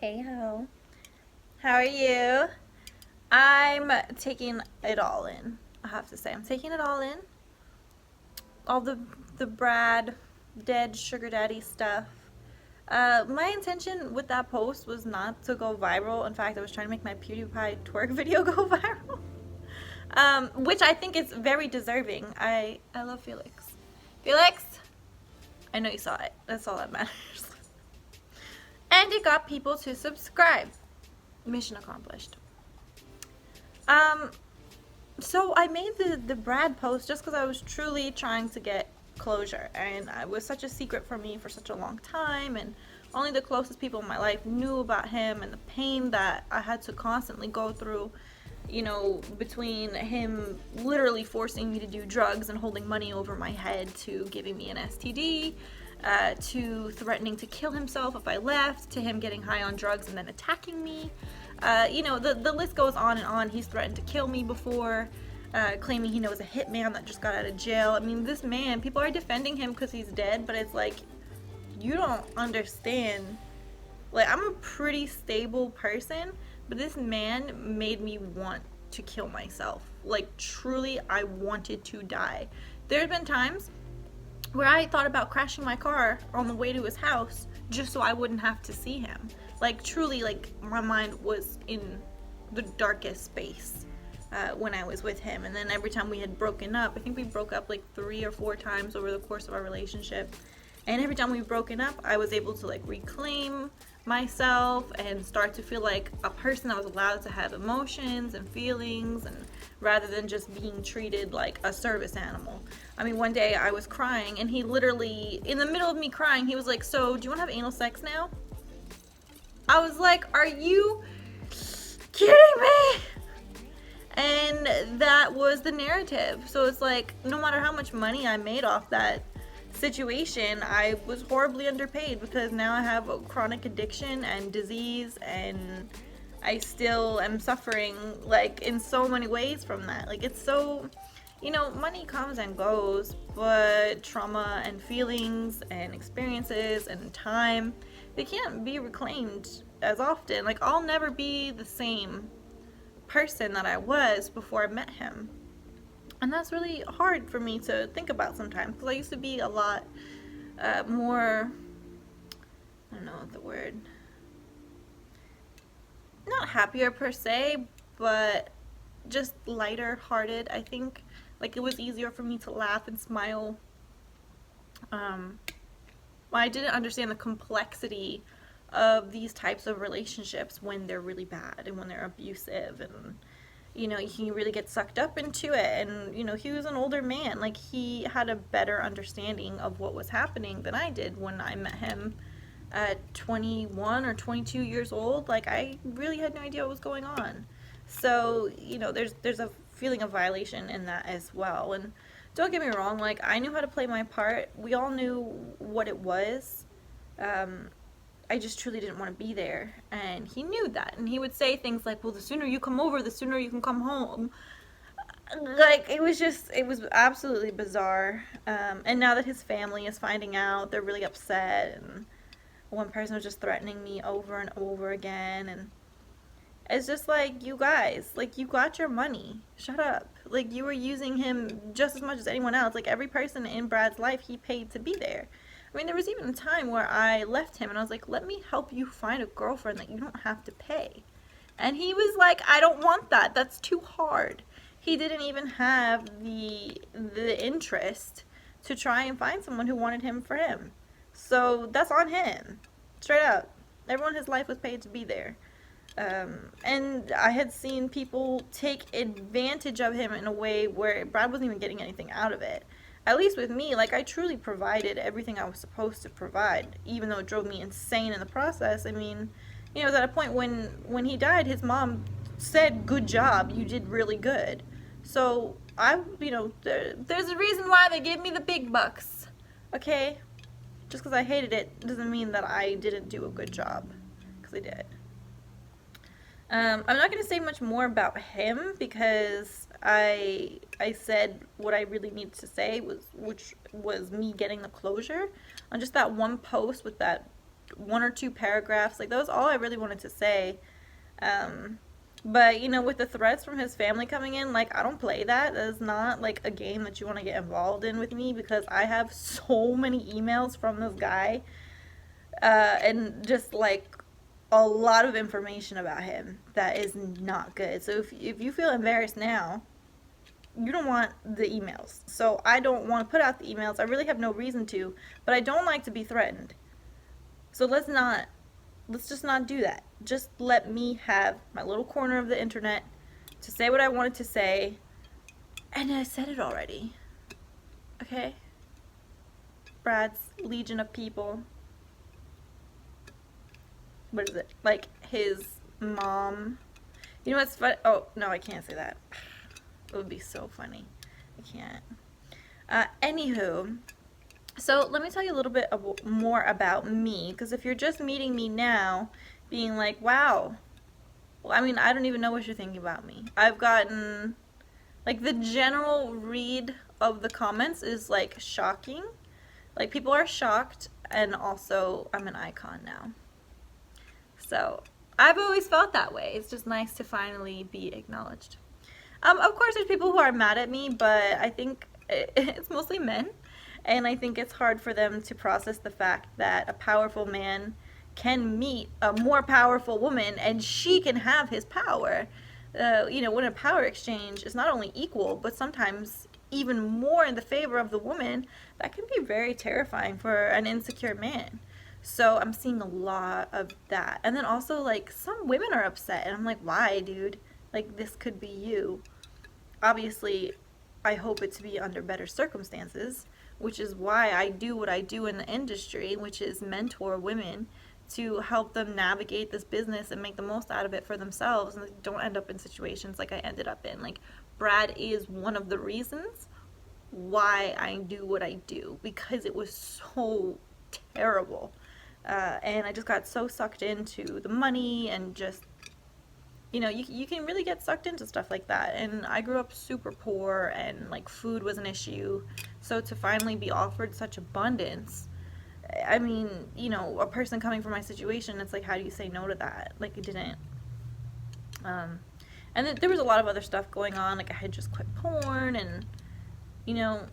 Hey ho. How are you? I'm taking it all in. I have to say, I'm taking it all in. All the Brad, dead sugar daddy stuff. My intention with that post was not to go viral. In fact, I was trying to make my PewDiePie twerk video go viral, which I think is very deserving. I love Felix. Felix, I know you saw it. That's all that matters. And it got people to subscribe. Mission accomplished. Um, so I made the Brad post just because I was truly trying to get closure, and it was such a secret for me for such a long time, and only the closest people in my life knew about him and the pain that I had to constantly go through, between him literally forcing me to do drugs and holding money over my head to giving me an STD, to threatening to kill himself if I left, to him getting high on drugs and then attacking me. The list goes on and on. He's threatened to kill me before, claiming he knows a hitman that just got out of jail. I mean, this man, people are defending him because he's dead, but it's like, you don't understand. Like, I'm a pretty stable person, but this man made me want to kill myself. Like, truly, I wanted to die. There have been times where I thought about crashing my car on the way to his house just so I wouldn't have to see him. Like, truly, like, my mind was in the darkest space when I was with him. And then every time we had broken up, I think we broke up like 3 or 4 times over the course of our relationship. And every time we've broken up, I was able to like reclaim myself and start to feel like a person that was allowed to have emotions and feelings, and rather than just being treated like a service animal. I mean, one day I was crying and he literally, in the middle of me crying, he was like, "So, do you want to have anal sex now?" I was like, "Are you kidding me?" And that was the narrative. So it's like, no matter how much money I made off that situation, I was horribly underpaid because now I have a chronic addiction and disease, and I still am suffering like in so many ways from that. Like, it's so, money comes and goes, but trauma and feelings and experiences and time, they can't be reclaimed as often. Like, I'll never be the same person that I was before I met him. And that's really hard for me to think about sometimes, because I used to be a lot more, I don't know what the word, not happier per se, but just lighter hearted, I think. Like, it was easier for me to laugh and smile. I didn't understand the complexity of these types of relationships when they're really bad and when they're abusive, and you can really get sucked up into it. And he was an older man. Like, he had a better understanding of what was happening than I did when I met him at 21 or 22 years old. Like, I really had no idea what was going on. So there's a feeling of violation in that as well. And don't get me wrong, like, I knew how to play my part. We all knew what it was. I just truly didn't want to be there, and he knew that. And he would say things like, "Well, the sooner you come over, the sooner you can come home." Like, it was absolutely bizarre. And now that his family is finding out, they're really upset, and one person was just threatening me over and over again. And it's just like, you guys, like, you got your money. Shut up. Like, you were using him just as much as anyone else. Like, every person in Brad's life, he paid to be there. I mean, there was even a time where I left him and I was like, "Let me help you find a girlfriend that you don't have to pay." And he was like, "I don't want that. That's too hard." He didn't even have the interest to try and find someone who wanted him for him. So that's on him. Straight up. Everyone in his life was paid to be there. And I had seen people take advantage of him in a way where Brad wasn't even getting anything out of it. At least with me, like, I truly provided everything I was supposed to provide, even though it drove me insane in the process. I mean, it was at a point when he died, his mom said, "Good job, you did really good." So there's a reason why they gave me the big bucks, okay? Just because I hated it doesn't mean that I didn't do a good job, because I did. I'm not going to say much more about him because I said what I really needed to say, which was me getting the closure on just that one post with that one or two paragraphs. Like, that was all I really wanted to say. But, you know, with the threats from his family coming in, like, I don't play that. That is not, like, a game that you want to get involved in with me, because I have so many emails from this guy, and just, like, a lot of information about him that is not good. So if you feel embarrassed now, you don't want the emails. So I don't want to put out the emails. I really have no reason to, but I don't like to be threatened. So let's just not do that. Just let me have my little corner of the internet to say what I wanted to say, and I said it already. Okay? Brad's legion of people. What is it? Like, his mom. You know what's fun? Oh, no, I can't say that. It would be so funny. I can't. Anywho, so let me tell you a little bit more about me, because if you're just meeting me now, being like, wow, well, I mean, I don't even know what you're thinking about me. I've gotten, like, the general read of the comments is, like, shocking. Like, people are shocked, and also I'm an icon now. So, I've always felt that way. It's just nice to finally be acknowledged. Of course, there's people who are mad at me, but I think it's mostly men. And I think it's hard for them to process the fact that a powerful man can meet a more powerful woman, and she can have his power. You know, when a power exchange is not only equal, but sometimes even more in the favor of the woman, that can be very terrifying for an insecure man. So I'm seeing a lot of that. And then also, like, some women are upset, and I'm like, why, dude? Like, this could be you. Obviously, I hope it to be under better circumstances, which is why I do what I do in the industry, which is mentor women to help them navigate this business and make the most out of it for themselves, and don't end up in situations like I ended up in. Like, Brad is one of the reasons why I do what I do, because it was so terrible. And I just got so sucked into the money, and just, you know, you can really get sucked into stuff like that. And I grew up super poor, and, like, food was an issue. So to finally be offered such abundance, I mean, you know, a person coming from my situation, it's like, how do you say no to that? Like, it didn't. And there was a lot of other stuff going on. Like, I had just quit porn, and, you know,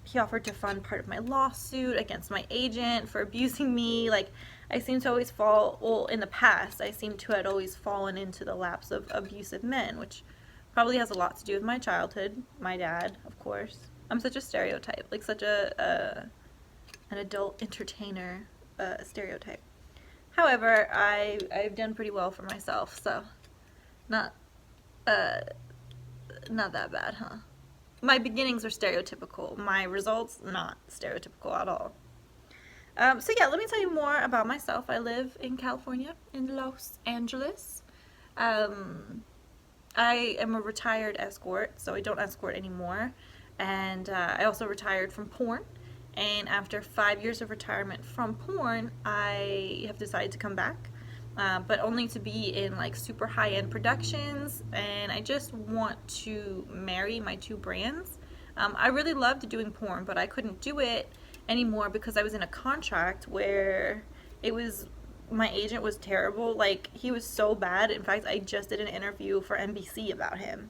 he offered to fund part of my lawsuit against my agent for abusing me. Like, I seem to always fall, well, in the past, I seem to have always fallen into the laps of abusive men, which probably has a lot to do with my childhood. My dad, of course. I'm such a stereotype, like, such an adult entertainer stereotype. However, I've done pretty well for myself, so not that bad, huh? My beginnings are stereotypical. My results, not stereotypical at all. So yeah, let me tell you more about myself. I live in California, in Los Angeles. I am a retired escort, so I don't escort anymore. And I also retired from porn. And after 5 years of retirement from porn, I have decided to come back. But only to be in, like, super high-end productions, and I just want to marry my two brands. I really loved doing porn, but I couldn't do it anymore because I was in a contract where my agent was terrible. Like, he was so bad. In fact, I just did an interview for NBC about him.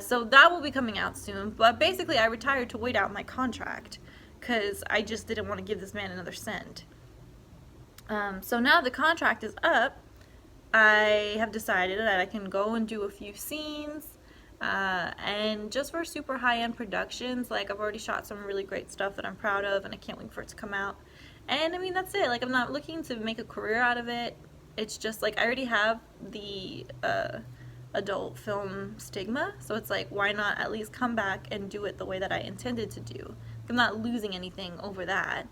So that will be coming out soon, but basically I retired to wait out my contract because I just didn't want to give this man another cent. So now the contract is up, I have decided that I can go and do a few scenes, and just for super high-end productions. Like, I've already shot some really great stuff that I'm proud of, and I can't wait for it to come out. And I mean, that's it. Like, I'm not looking to make a career out of it. It's just, like, I already have the adult film stigma, so it's like, why not at least come back and do it the way that I intended to do? I'm not losing anything over that.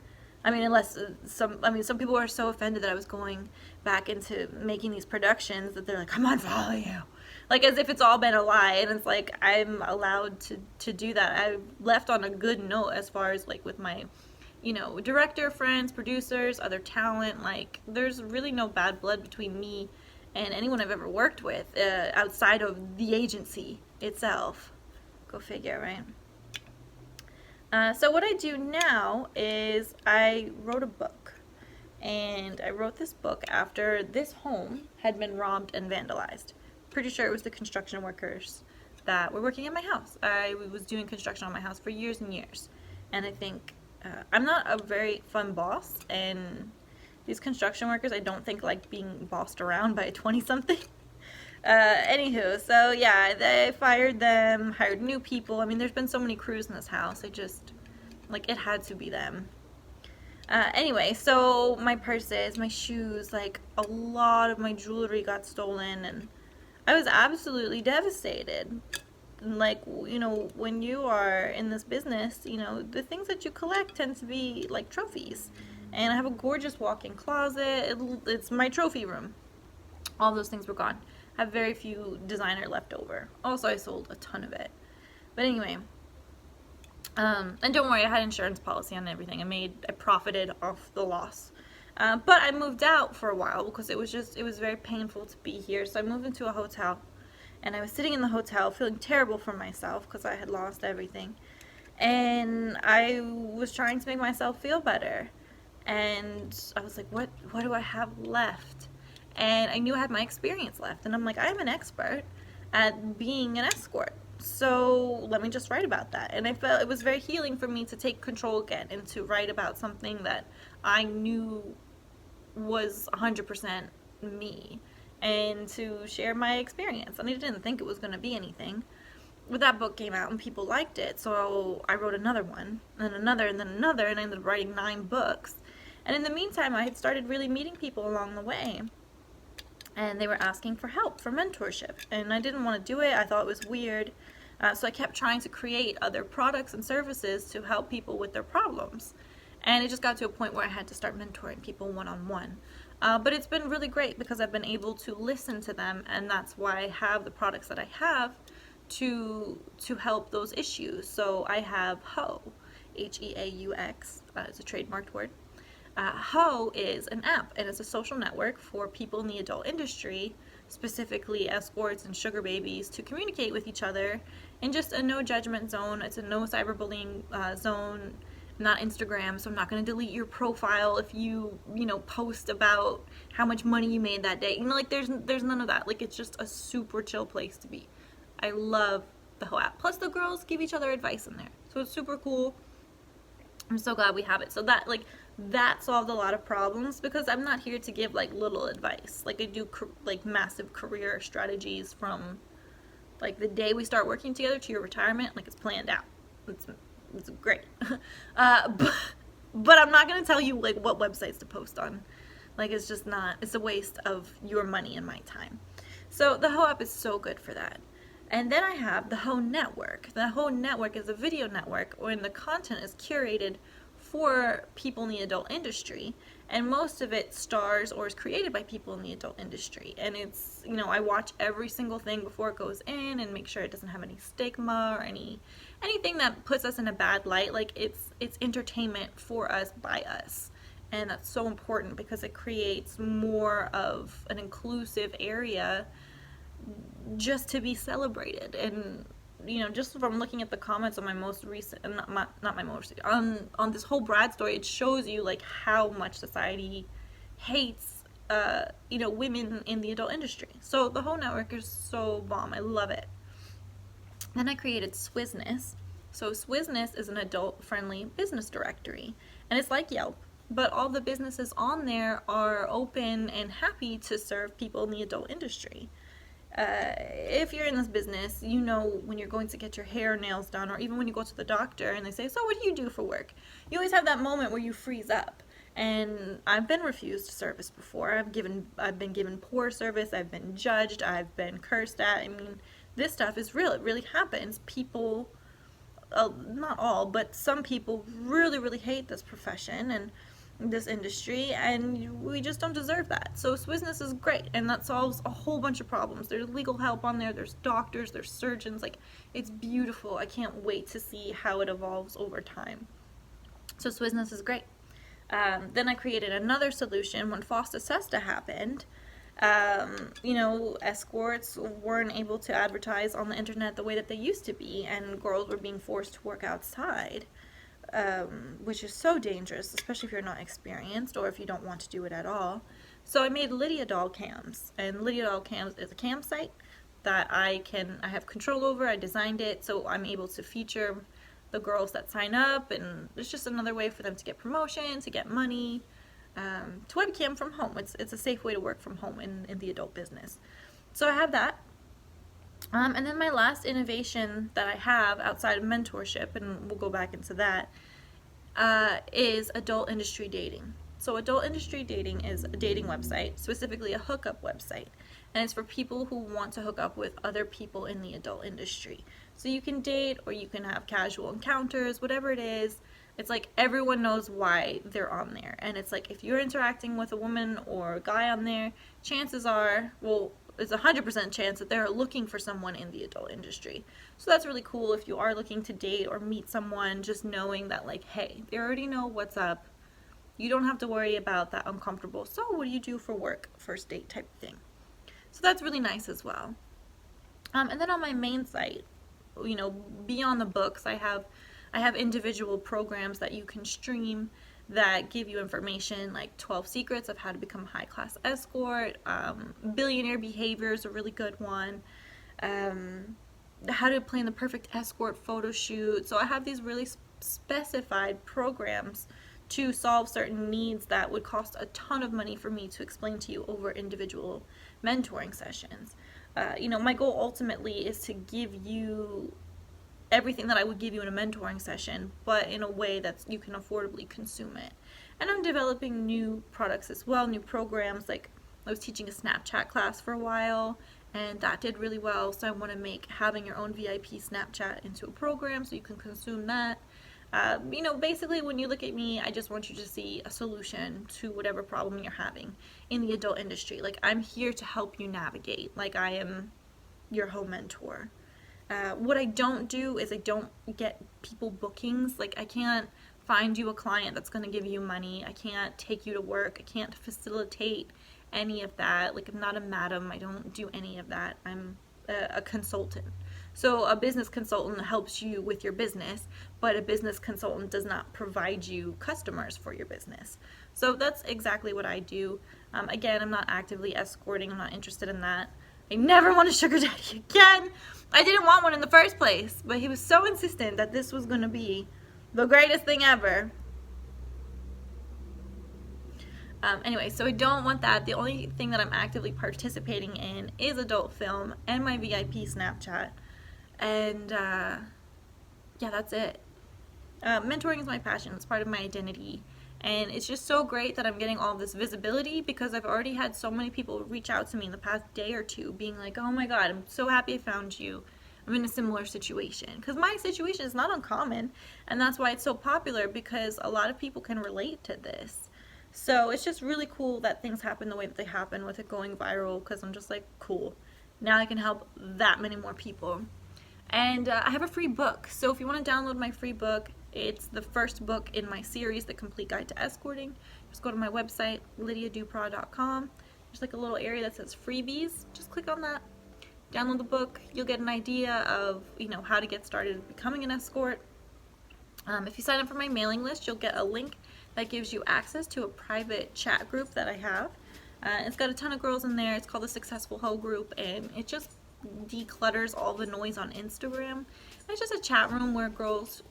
I mean, unless some people are so offended that I was going back into making these productions that they're like, I'm unfollowing you. Like, as if it's all been a lie. And it's like, I'm allowed to do that. I left on a good note as far as, like, with my, you know, director friends, producers, other talent. Like, there's really no bad blood between me and anyone I've ever worked with outside of the agency itself. Go figure, right? So what I do now is I wrote a book, And I wrote this book after this home had been robbed and vandalized. Pretty sure it was the construction workers that were working in my house. I was doing construction on my house for years and years. And I think I'm not a very fun boss, and these construction workers, I don't think like being bossed around by a 20-something. Anywho, so yeah, they fired them, hired new people. I mean, there's been so many crews in this house. I just, like, it had to be them. Anyway, so my purses, my shoes, like, a lot of my jewelry got stolen, and I was absolutely devastated. Like, you know, when you are in this business, you know, the things that you collect tend to be like trophies. And I have a gorgeous walk-in closet. It's my trophy room. All those things were gone. I have very few designer left over. Also, I sold a ton of it. But anyway, and don't worry, I had insurance policy on everything. I profited off the loss. But I moved out for a while because it was very painful to be here. So I moved into a hotel, and I was sitting in the hotel feeling terrible for myself because I had lost everything. And I was trying to make myself feel better. And I was like, what do I have left? And I knew I had my experience left. And I'm like, I am an expert at being an escort. So let me just write about that. And I felt it was very healing for me to take control again and to write about something that I knew was 100% me and to share my experience. And I didn't think it was going to be anything. But that book came out and people liked it. So I wrote another one and another and then another, and I ended up writing 9 books. And in the meantime, I had started really meeting people along the way. And they were asking for help, for mentorship. And I didn't want to do it. I thought it was weird. So I kept trying to create other products and services to help people with their problems. And it just got to a point where I had to start mentoring people one-on-one. But it's been really great because I've been able to listen to them, and that's why I have the products that I have to help those issues. So I have Heaux, Heaux, it's a trademarked word. Heaux is an app, and it's a social network for people in the adult industry, specifically escorts and sugar babies, to communicate with each other in just a no judgment zone. It's a no cyberbullying zone, not Instagram, so I'm not going to delete your profile if you post about how much money you made that day. Like there's none of that. Like, it's just a super chill place to be. I love the Heaux app. Plus the girls give each other advice in there, so it's super cool. I'm so glad we have it. So that solved a lot of problems, because I'm not here to give like little advice. Like, I do like massive career strategies from like the day we start working together to your retirement. Like, it's planned out. It's great. But I'm not going to tell you like what websites to post on. Like, it's just not, it's a waste of your money and my time. So the Heaux app is so good for that. And then I have the Heaux Network. The Heaux Network is a video network where the content is curated for people in the adult industry, and most of it stars or is created by people in the adult industry. And it's, I watch every single thing before it goes in and make sure it doesn't have any stigma or anything that puts us in a bad light. Like, it's entertainment for us, by us. And that's so important because it creates more of an inclusive area just to be celebrated. And just from looking at the comments on my most recent, not my most recent, on this whole Brad story, it shows you like how much society hates women in the adult industry. So the Heaux network is so bomb. I love it. Then I created Swizness. So Swizness is an adult-friendly business directory, and it's like Yelp, but all the businesses on there are open and happy to serve people in the adult industry. If you're in this business, when you're going to get your hair or nails done, or even when you go to the doctor and they say, so what do you do for work? You always have that moment where you freeze up. And I've been refused service before. I've been given poor service. I've been judged. I've been cursed at. I mean, this stuff is real. It really happens. People, not all, but some people really, really hate this profession and this industry, and we just don't deserve that. So Swizness is great, and that solves a whole bunch of problems. There's legal help on there, there's doctors, there's surgeons. Like, it's beautiful. I can't wait to see how it evolves over time. So Swizness is great. Then I created another solution when FOSTA SESTA happened. Escorts weren't able to advertise on the internet the way that they used to be, and girls were being forced to work outside. which is so dangerous, especially if you're not experienced or if you don't want to do it at all. So I made Lydia Doll Cams, and Lydia Doll Cams is a cam site that I have control over. I designed it so I'm able to feature the girls that sign up, and it's just another way for them to get promotion, to get money, to webcam from home. It's a safe way to work from home in the adult business. So I have that. And then my last innovation that I have outside of mentorship, and we'll go back into that, is adult industry dating. So adult industry dating is a dating website, specifically a hookup website. And it's for people who want to hook up with other people in the adult industry. So you can date or you can have casual encounters, whatever it is. It's like everyone knows why they're on there. And it's like if you're interacting with a woman or a guy on there, chances are, well, it's 100% chance that they're looking for someone in the adult industry. So that's really cool if you are looking to date or meet someone, just knowing that, like, hey, they already know what's up. You don't have to worry about that uncomfortable, so what do you do for work, first date type thing. So that's really nice as well. And then on my main site, beyond the books, I have individual programs that you can stream that give you information like 12 secrets of how to become a high-class escort, billionaire behavior is a really good one, how to plan the perfect escort photo shoot. So I have these really specified programs to solve certain needs that would cost a ton of money for me to explain to you over individual mentoring sessions. My goal ultimately is to give you everything that I would give you in a mentoring session, but in a way that you can affordably consume it. And I'm developing new products as well, new programs. Like I was teaching a Snapchat class for a while, and that did really well. So I want to make having your own VIP Snapchat into a program so you can consume that. Basically when you look at me, I just want you to see a solution to whatever problem you're having in the adult industry. Like I'm here to help you navigate. Like I am your home mentor. What I don't do is I don't get people bookings. Like I can't find you a client that's going to give you money. I can't take you to work. I can't facilitate any of that. Like I'm not a madam. I don't do any of that. I'm a consultant. So a business consultant helps you with your business, but a business consultant does not provide you customers for your business. So that's exactly what I do. Again, I'm not actively escorting. I'm not interested in that. I never want a sugar daddy again. I didn't want one in the first place, but he was so insistent that this was going to be the greatest thing ever. Anyway, so I don't want that. The only thing that I'm actively participating in is adult film and my VIP Snapchat. And yeah, that's it. Mentoring is my passion. It's part of my identity. And it's just so great that I'm getting all this visibility because I've already had so many people reach out to me in the past day or two being like, oh my God, I'm so happy I found you. I'm in a similar situation. Because my situation is not uncommon. And that's why it's so popular, because a lot of people can relate to this. So it's just really cool that things happen the way that they happen with it going viral, because I'm just like, cool. Now I can help that many more people. And I have a free book. So if you want to download my free book, it's the first book in my series, The Complete Guide to Escorting. Just go to my website, lydiadupra.com. There's like a little area that says freebies. Just click on that. Download the book. You'll get an idea of, how to get started becoming an escort. If you sign up for my mailing list, you'll get a link that gives you access to a private chat group that I have. It's got a ton of girls in there. It's called the Successful Hoe Group, and it just declutters all the noise on Instagram. And it's just a chat room where girls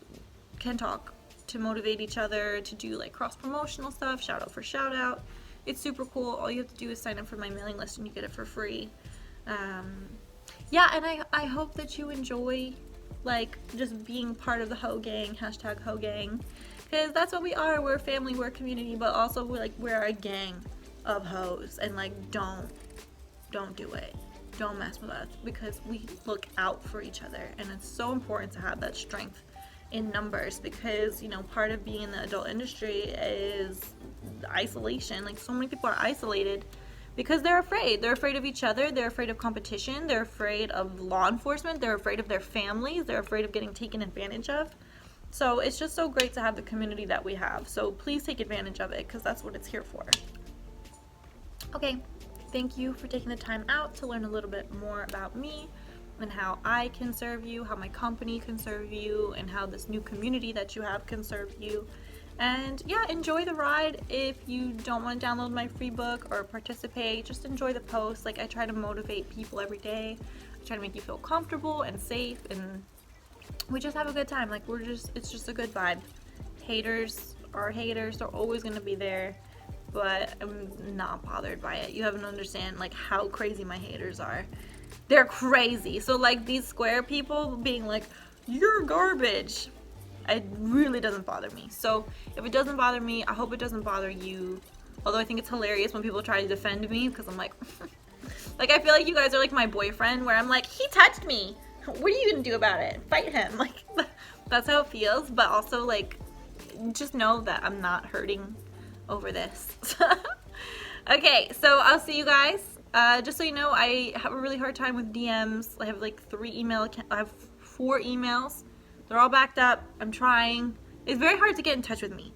can talk to motivate each other, to do like cross-promotional stuff, shout out for shout out. It's super cool. All you have to do is sign up for my mailing list and you get it for free. Yeah, and I hope that you enjoy like just being part of the Hoe Gang, hashtag Hoe Gang, because that's what we are. We're a family, we're a community, but also we're a gang of hoes, and like don't do it. Don't mess with us, because we look out for each other, and it's so important to have that strength in numbers, because part of being in the adult industry is isolation. Like so many people are isolated because they're afraid of each other, they're afraid of competition, they're afraid of law enforcement, they're afraid of their families, they're afraid of getting taken advantage of. So it's just so great to have the community that we have. So please take advantage of it, because that's what it's here for. Okay, thank you for taking the time out to learn a little bit more about me. and how I can serve you, how my company can serve you, and how this new community that you have can serve you. And yeah, enjoy the ride. If you don't want to download my free book or participate, just enjoy the post. Like, I try to motivate people every day. I try to make you feel comfortable and safe, and we just have a good time. Like, it's just a good vibe. Haters are haters. They're always going to be there, but I'm not bothered by it. You haven't understand like how crazy my haters are. They're crazy. So like these square people being like, you're garbage, it really doesn't bother me. So if it doesn't bother me, I hope it doesn't bother you. Although I think it's hilarious when people try to defend me, because I'm like like, I feel like you guys are like my boyfriend, where I'm like, he touched me, what are you gonna do about it? Fight him. Like, that's how it feels. But also, like, just know that I'm not hurting over this. Okay, so I'll see you guys. Just so you know, I have a really hard time with DMs. I have like 4 emails. They're all backed up. I'm trying. It's very hard to get in touch with me.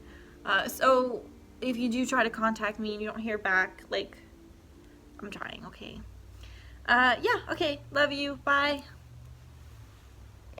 So if you do try to contact me and you don't hear back, like, I'm trying, okay? Yeah, okay. Love you. Bye.